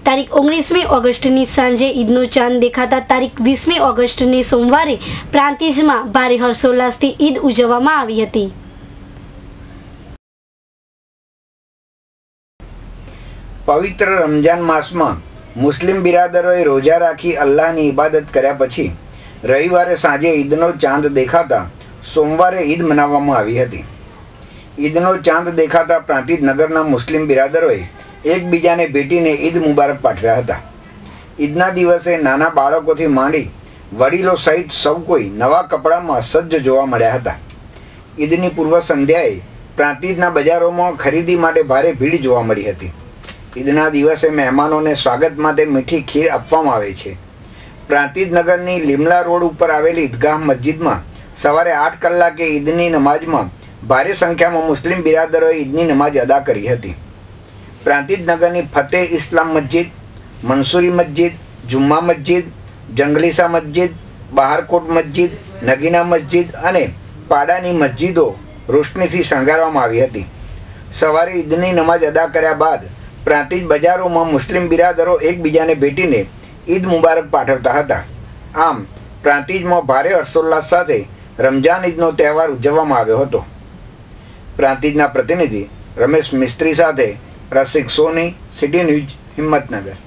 તારીખ 19મી ઓગસ્ટની સાંજે ઈદનો ચાંદ દેખાતા તારીખ 20મી ઓગસ્ટને સોમવારે પ્રાંતિજમાં ભારે હર્ષોલ્લાસથી ઈદ ઉજવવામાં આવી હતી. પવિત્ર રમજાન માસમાં મુસ્લિમ બિરાદરોએ રોજા રાખી અલ્લાહની ઇબાદત કર્યા પછી રવિવારે સાંજે ઈદનો ચાંદ દેખાતા સોમવારે ઈદ મનાવવામાં આવી હતી. ઈદનો ચાંદ દેખાતા પ્રાંતિજ નગરના મુસ્લિમ બિરાદરોએ એકબીજાને ભેટીને ઈદ મુબારક પાઠવ્યા હતા. ઈદના દિવસે નાના બાળકોથી માંડી વડીલો સહિત સૌ કોઈ નવા કપડામાં સજ્જ જોવા મળ્યા હતા. ઈદની પૂર્વ સંધ્યાએ પ્રાંતિજના બજારોમાં ખરીદી માટે ભારે ભીડ જોવા મળી હતી. ઈદના દિવસે મહેમાનોને સ્વાગત માટે મીઠી ખીર આપવામાં આવે છે. પ્રાંતિજ નગરની લીમલા રોડ ઉપર આવેલી ઈદગાહ મસ્જિદમાં સવારે 8 કલાકે ઈદની નમાઝમાં ભારે સંખ્યામાં મુસ્લિમ બિરાદરોએ ઈદની નમાઝ અદા કરી હતી. પ્રાંતિજ નગરની ફતેહ ઇસ્લામ મસ્જિદ, મંસૂરી મસ્જિદ, જુમ્મા મસ્જિદ, જંગલીસા મસ્જિદ, બહારકોટ મસ્જિદ, નગીના મસ્જિદ અને પાડાની મસ્જિદો રોશનીથી શણગારવામાં આવી હતી. સવારે ઈદની નમાઝ અદા કર્યા બાદ પ્રાંતિજ બજારોમાં મુસ્લિમ બિરાદરો એકબીજાને ભેટીને ઈદ મુબારક પાઠવતા હતા. આમ પ્રાંતિજમાં ભારે હર્ષોલ્લાસ સાથે રમજાન ઈદનો તહેવાર ઉજવવામાં આવ્યો હતો. પ્રાંતિજના પ્રતિનિધિ રમેશ મિસ્ત્રી સાથે રસિક સોની, સિટી ન્યૂઝ, હિંમતનગર.